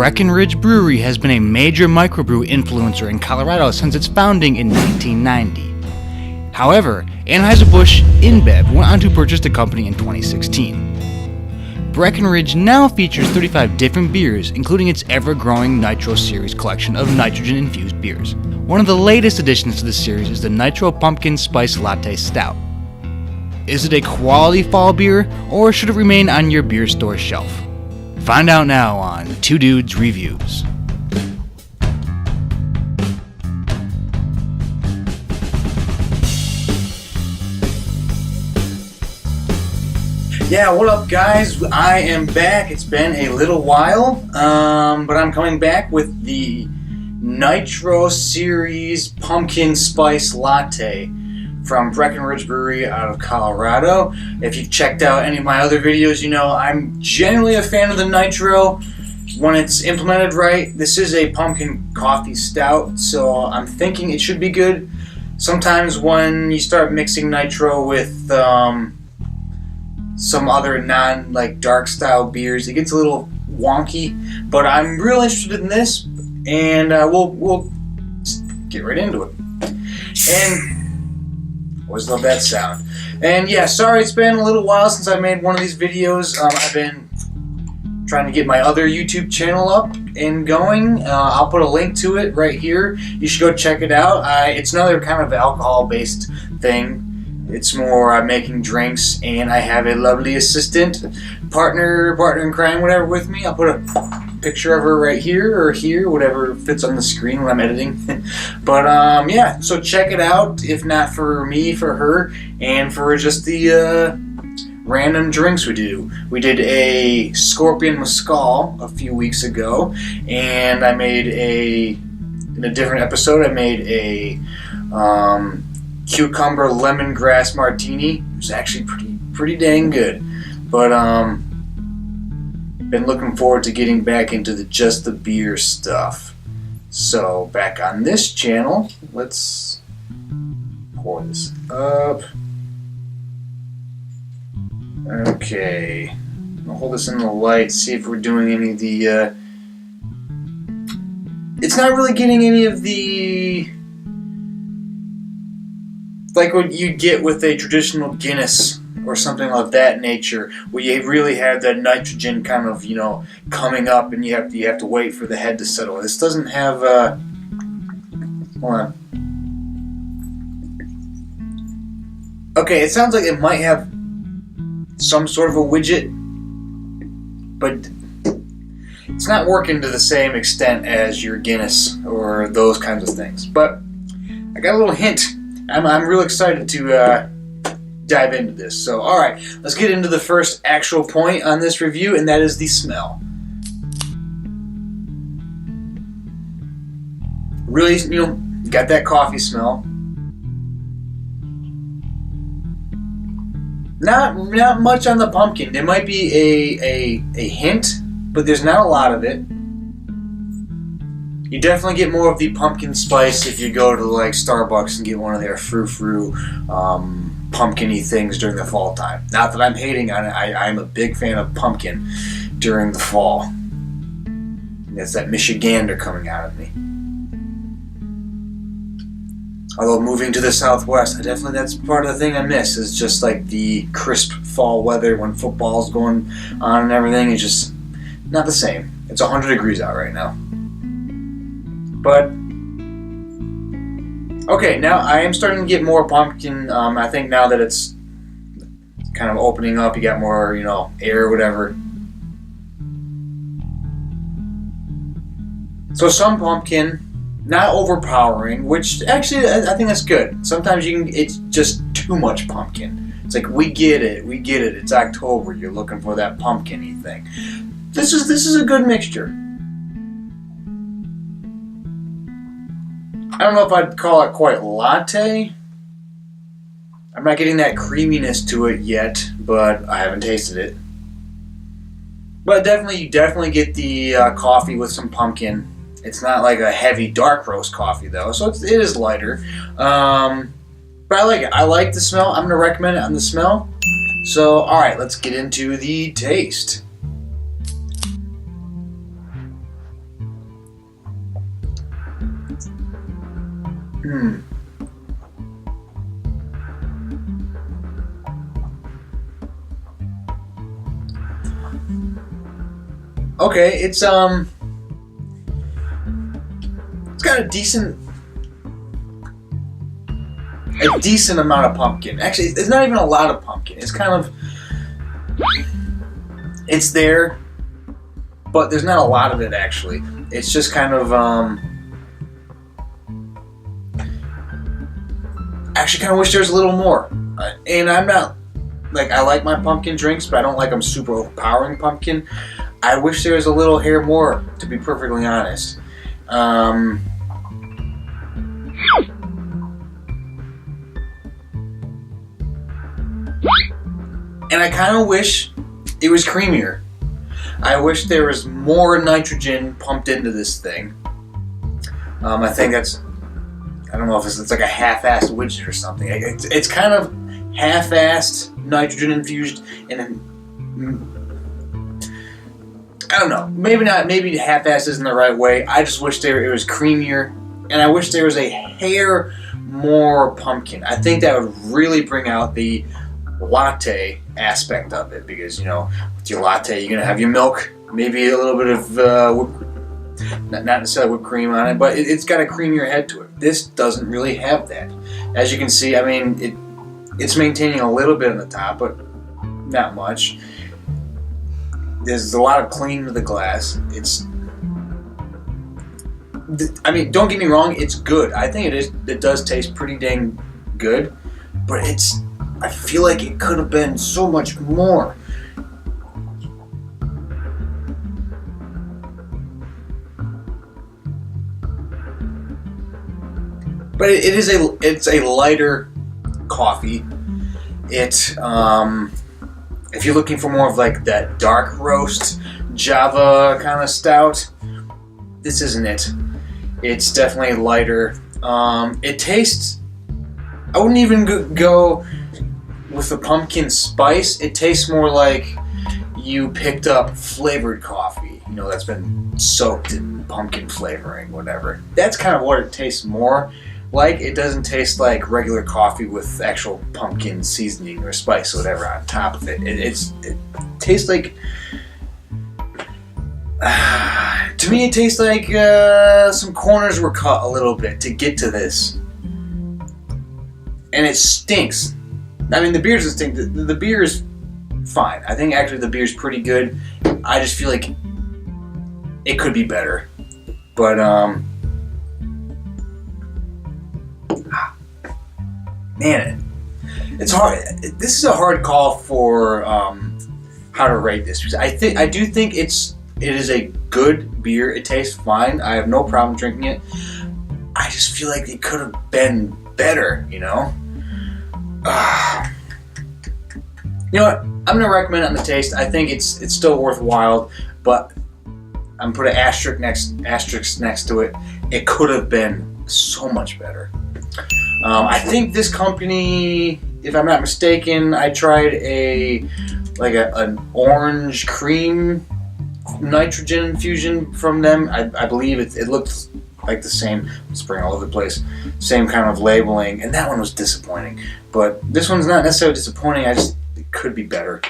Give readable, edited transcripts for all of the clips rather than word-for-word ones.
Breckenridge Brewery has been a major microbrew influencer in Colorado since its founding in 1990. However, Anheuser-Busch InBev went on to purchase the company in 2016. Breckenridge now features 35 different beers, including its ever-growing Nitro series collection of nitrogen-infused beers. One of the latest additions to the series is the Nitro Pumpkin Spice Latte Stout. Is it a quality fall beer, or should it remain on your beer store shelf? Find out now on Two Dudes Reviews. Yeah, what up guys? I am back. It's been a little while, but I'm coming back with the Nitro Series Pumpkin Spice Latte from Breckenridge Brewery out of Colorado. If you've checked out any of my other videos, you know I'm generally a fan of the Nitro when it's implemented right. This is a pumpkin coffee stout, so I'm thinking it should be good. Sometimes when you start mixing Nitro with some other dark style beers, it gets a little wonky, but I'm real interested in this, and we'll get right into it. And always love that sound. And yeah, sorry it's been a little while since I made one of these videos. I've been trying to get my other YouTube channel up and going. I'll put a link to it right here. You should go check it out. It's another kind of alcohol-based thing. It's more making drinks, and I have a lovely assistant, partner in crime, whatever, with me. I'll put a picture of her right here or here, whatever fits on the screen when I'm editing. But yeah, so check it out. If not for me, for her, and for just the random drinks we do. We did a Scorpion Mescal a few weeks ago, and I made in a different episode, I made a cucumber lemongrass martini. It was actually pretty dang good. But been looking forward to getting back into just the beer stuff. So back on this channel, let's pour this up. Okay, I'll hold this in the light, see if we're doing any of the it's not really getting any of the like what you get with a traditional Guinness or something of that nature, where you really have that nitrogen kind of, you know, coming up, and you have to wait for the head to settle. This doesn't have hold on. Okay, it sounds like it might have some sort of a widget, but it's not working to the same extent as your Guinness or those kinds of things. But I got a little hint. I'm real excited to dive into this. So, alright, let's get into the first actual point on this review, and that is the smell. Really, you know, got that coffee smell. Not much on the pumpkin. There might be a hint, but there's not a lot of it. You definitely get more of the pumpkin spice if you go to like Starbucks and get one of their frou-frou pumpkin-y things during the fall time. Not that I'm hating on it. I'm a big fan of pumpkin during the fall. And that's that Michigander coming out of me. Although moving to the Southwest, that's part of the thing I miss, is just like the crisp fall weather when football's going on and everything. It's just not the same. It's 100 degrees out right now. But okay, now I am starting to get more pumpkin. I think now that it's kind of opening up, you got more, you know, air or whatever. So some pumpkin, not overpowering, which actually I think that's good. Sometimes it's just too much pumpkin. It's like, we get it. It's October. You're looking for that pumpkin-y thing. This is a good mixture. I don't know if I'd call it quite latte. I'm not getting that creaminess to it yet, but I haven't tasted it. But you definitely get the coffee with some pumpkin. It's not like a heavy dark roast coffee though, so it is lighter. But I like it. I like the smell. I'm going to recommend it on the smell. So, alright, let's get into the taste. Okay, it's got a decent amount of pumpkin. Actually, it's not even a lot of pumpkin. It's kind of, it's there, but there's not a lot of it actually. It's just kind of actually kind of wish there was a little more. And I'm not like, I like my pumpkin drinks, but I don't like them super overpowering pumpkin. I wish there was a little hair more, to be perfectly honest. And I kind of wish it was creamier. I wish there was more nitrogen pumped into this thing. I think that's, I don't know if it's like a half-assed widget or something. It's kind of half-assed nitrogen infused, and I don't know. Maybe not. Maybe half-assed isn't the right way. I just wish it was creamier, and I wish there was a hair more pumpkin. I think that would really bring out the latte aspect of it, because with your latte you're gonna have your milk, maybe a little bit of not necessarily whipped cream on it, but it's got a creamier head to it. This doesn't really have that. As you can see, I mean, it's maintaining a little bit on the top, but not much. There's a lot of clean to the glass. I mean, don't get me wrong, it's good. I think it is. It does taste pretty dang good, but I feel like it could have been so much more. But it's a lighter coffee. If you're looking for more of like that dark roast Java kind of stout, this isn't it. It's definitely lighter. It tastes, I wouldn't even go with the pumpkin spice. It tastes more like you picked up flavored coffee, that's been soaked in pumpkin flavoring, whatever. That's kind of what it tastes more like. It doesn't taste like regular coffee with actual pumpkin seasoning or spice or whatever on top of it. It tastes like, to me it tastes like some corners were cut a little bit to get to this. And it stinks. I mean, the beer doesn't stink. The beer is fine. I think actually the beer is pretty good. I just feel like it could be better. But man, it's hard. This is a hard call for how to rate this, because I do think it is a good beer. It tastes fine. I have no problem drinking it. I just feel like it could have been better. You know what? I'm gonna recommend it on the taste. I think it's still worthwhile, but I'm gonna put an asterisk next to it. It could have been so much better. I think this company, if I'm not mistaken, I tried an orange cream nitrogen infusion from them. I believe it looked like the same, spraying all over the place, same kind of labeling, and that one was disappointing. But this one's not necessarily disappointing. It could be better.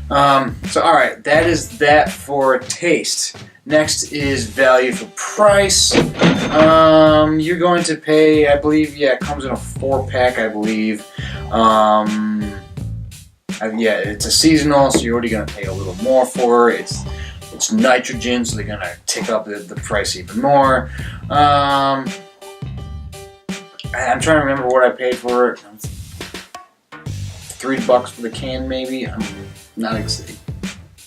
So all right, that is that for taste. Next is value for price. You're going to pay, I believe, it comes in a 4-pack, I believe. It's a seasonal, so you're already going to pay a little more for it. It's nitrogen, so they're going to tick up the price even more. I'm trying to remember what I paid for it. $3 for the can, maybe. I'm not exactly.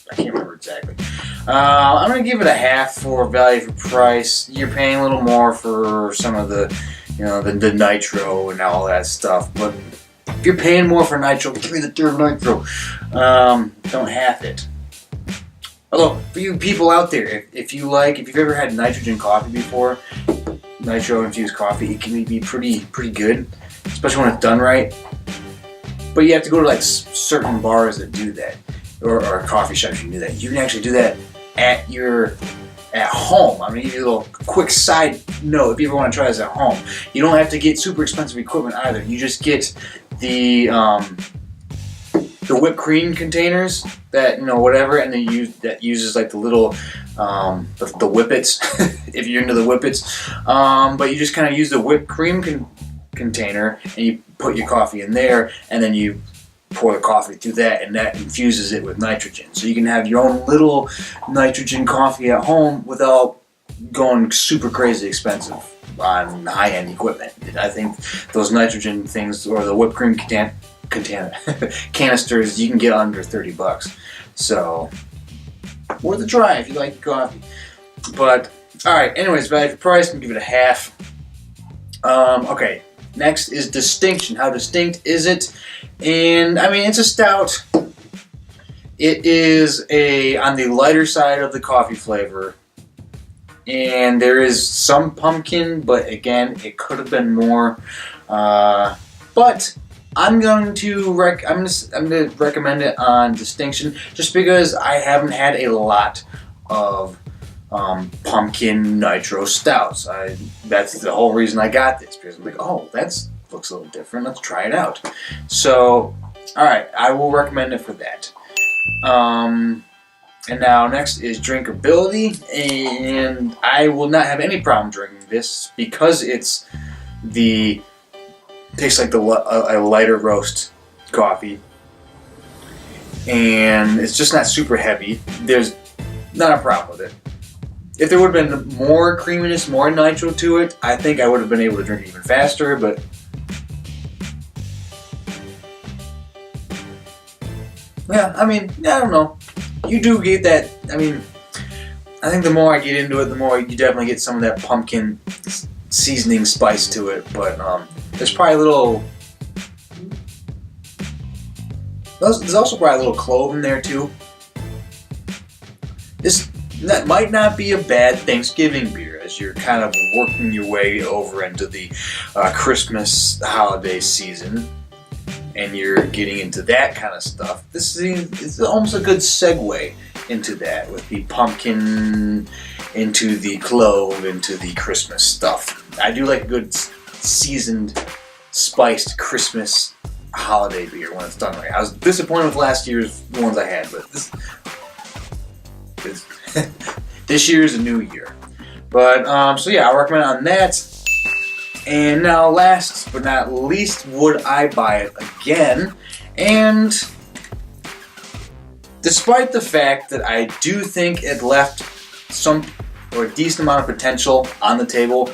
I can't remember exactly. I'm going to give it a half for value for price. You're paying a little more for some of the, the Nitro and all that stuff. But if you're paying more for Nitro, give me the third Nitro. Don't half it. Although, for you people out there, if you've ever had nitrogen coffee before, Nitro infused coffee, it can be pretty good, especially when it's done right. But you have to go to certain bars that do that. Or coffee shops you can do that. You can actually do that at at home. I'm gonna give you a little quick side note if you ever want to try this at home. You don't have to get super expensive equipment either. You just get the whipped cream containers that, you know, whatever, and then that uses like the little the whippets if you're into the whippets. But you just kind of use the whipped cream container and you put your coffee in there, and then you pour the coffee through that, and that infuses it with nitrogen. So you can have your own little nitrogen coffee at home without going super crazy expensive on high-end equipment. I think those nitrogen things, or the whipped cream canisters, you can get under $30. So worth a try if you like coffee. But alright, anyways, value for price, I'm gonna give it a half. Okay, next is distinction. How distinct is it? And I mean, it's a stout. It is on the lighter side of the coffee flavor, and there is some pumpkin, but again, it could have been more. But I'm going to recommend it on distinction, just because I haven't had a lot of pumpkin nitro stouts. That's the whole reason I got this, because I'm like, oh, that looks a little different. Let's try it out. So, all right, I will recommend it for that. And now next is drinkability, and I will not have any problem drinking this because tastes like a lighter roast coffee, and it's just not super heavy. There's not a problem with it. If there would have been more creaminess, more nitro to it, I think I would have been able to drink it even faster, but yeah, I mean, I don't know. You do get that. I mean, I think the more I get into it, the more you definitely get some of that pumpkin seasoning spice to it. But there's probably a little. There's also probably a little clove in there too. That might not be a bad Thanksgiving beer as you're kind of working your way over into the Christmas holiday season, and you're getting into that kind of stuff. It's almost a good segue into that, with the pumpkin, into the clove, into the Christmas stuff. I do like a good seasoned, spiced Christmas holiday beer when it's done right. I was disappointed with last year's ones I had, but this year is a new year. But so yeah, I'll recommend it on that. And now, last but not least, would I buy it again? And despite the fact that I do think it left a decent amount of potential on the table,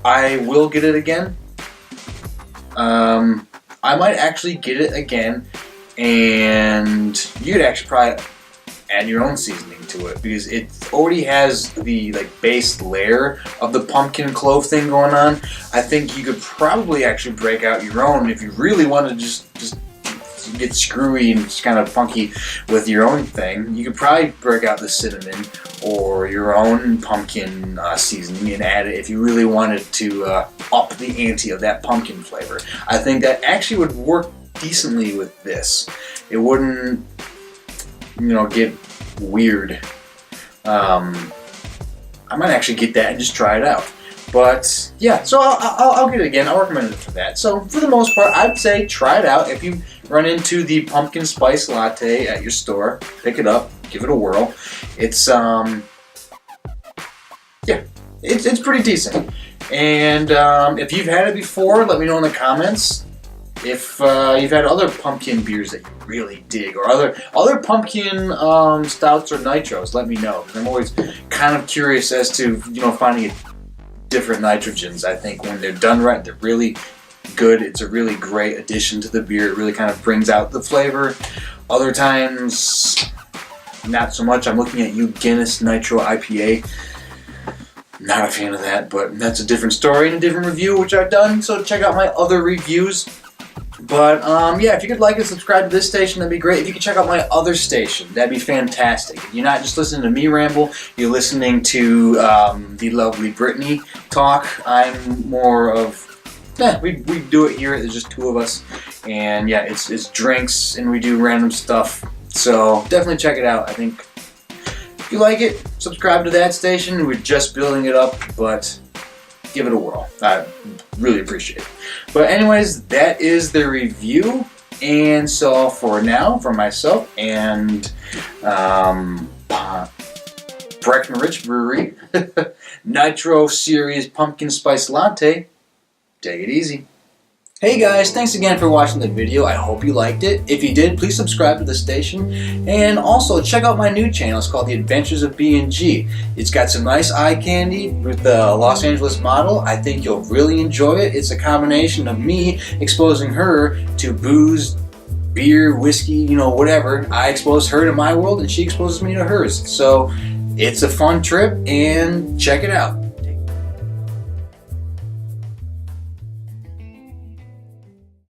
I will get it again. I might actually get it again, and you could actually probably add your own seasoning to it, because it already has the base layer of the pumpkin clove thing going on. I think you could probably actually break out your own if you really want to just get screwy and just kind of funky with your own thing. You could probably break out the cinnamon or your own pumpkin seasoning and add it if you really wanted to up the ante of that pumpkin flavor. I think that actually would work decently with this. It wouldn't, get weird. I might actually get that and just try it out. But yeah, so I'll get it again. I'll recommend it for that. So for the most part, I'd say try it out. If you run into the pumpkin spice latte at your store, pick it up, give it a whirl. It's it's pretty decent. And if you've had it before, let me know in the comments. If you've had other pumpkin beers that you really dig, or other pumpkin stouts or nitros, let me know. I'm always kind of curious as to finding different nitrogens. I think when they're done right, they're really good. It's a really great addition to the beer. It really kind of brings out the flavor. Other times, not so much. I'm looking at you Guinness Nitro IPA. Not a fan of that, but that's a different story and a different review which I've done. So check out my other reviews. But yeah, if you could like and subscribe to this station, that'd be great. If you could check out my other station, that'd be fantastic. You're not just listening to me ramble, you're listening to the lovely Brittany talk. I'm more of, we do it here, there's just two of us. And yeah, it's drinks and we do random stuff. So definitely check it out. I think you like it, subscribe to that station. We're just building it up, but give it a whirl. I really appreciate it. But anyways, that is the review. And so for now, for myself and Breckenridge Brewery, Nitro Series Pumpkin Spice Latte, take it easy. Hey guys, thanks again for watching the video. I hope you liked it. If you did, please subscribe to the station. And also, check out my new channel. It's called The Adventures of B&G. It's got some nice eye candy with the Los Angeles model. I think you'll really enjoy it. It's a combination of me exposing her to booze, beer, whiskey, you know, whatever. I expose her to my world and she exposes me to hers. So it's a fun trip, and check it out.